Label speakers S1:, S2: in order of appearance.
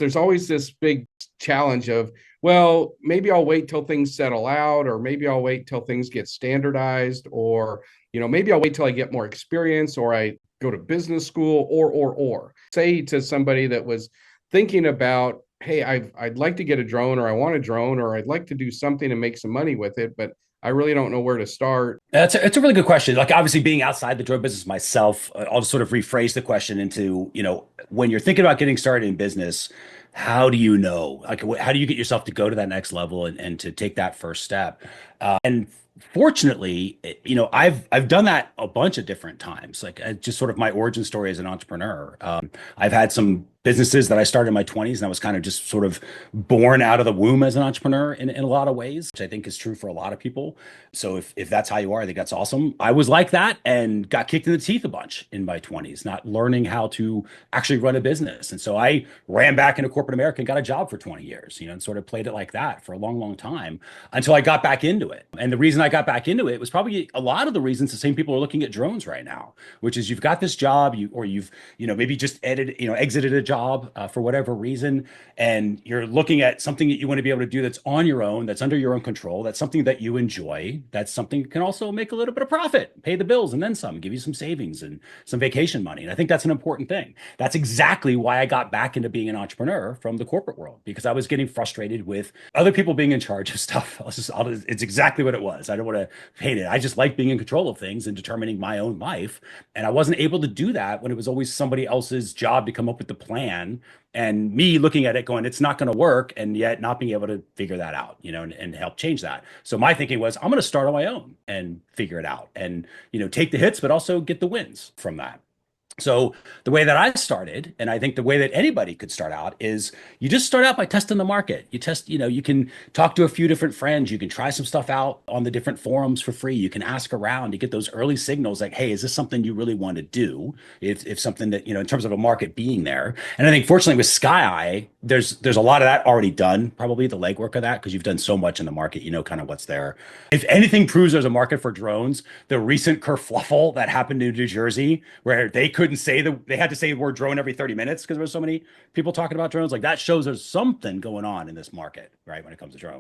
S1: There's always this big challenge of, well, maybe I'll wait till things settle out, or maybe I'll wait till things get standardized, or, maybe I'll wait till I get more experience, or I go to business school, or. Say to somebody that was thinking about, hey, I'd like to get a drone, or I want a drone, or I'd like to do something and make some money with it, but I really don't know where to start.
S2: It's a really good question. Like obviously being outside the drone business myself, I'll just sort of rephrase the question into, when you're thinking about getting started in business, how do you know? Like how do you get yourself to go to that next level and to take that first step? And fortunately, I've done that a bunch of different times. Like just sort of my origin story as an entrepreneur. I've had some businesses that I started in my 20s, and I was kind of just sort of born out of the womb as an entrepreneur in a lot of ways, which I think is true for a lot of people. So if that's how you are, I think that's awesome. I was like that and got kicked in the teeth a bunch in my 20s, not learning how to actually run a business. And so I ran back into corporate America and got a job for 20 years, and sort of played it like that for a long, long time until I got back into it. And the reason I got back into it was probably a lot of the reasons the same people are looking at drones right now, which is you've got this job, you've maybe just exited a job for whatever reason, and you're looking at something that you want to be able to do that's on your own, that's under your own control, that's something that you enjoy, that's something that can also make a little bit of profit, pay the bills, and then some, give you some savings and some vacation money. And I think that's an important thing. That's exactly why I got back into being an entrepreneur from the corporate world, because I was getting frustrated with other people being in charge of stuff. It's exactly what it was. I don't want to paint it. I just like being in control of things and determining my own life. And I wasn't able to do that when it was always somebody else's job to come up with the plan, and me looking at it going, it's not going to work, and yet not being able to figure that out, and help change that. So my thinking was, I'm going to start on my own and figure it out, and take the hits but also get the wins from that. So the way that I started, and I think the way that anybody could start out, is you just start out by testing the market. You test, you can talk to a few different friends. You can try some stuff out on the different forums for free. You can ask around to get those early signals like, hey, is this something you really want to do? If something that, in terms of a market being there. And I think fortunately with SkyEye, there's a lot of that already done, probably the legwork of that, because you've done so much in the market, kind of what's there. If anything proves there's a market for drones, the recent kerfluffle that happened in New Jersey, where they had to say the word drone every 30 minutes because there were so many people talking about drones, like that shows there's something going on in this market, right, when it comes to drones.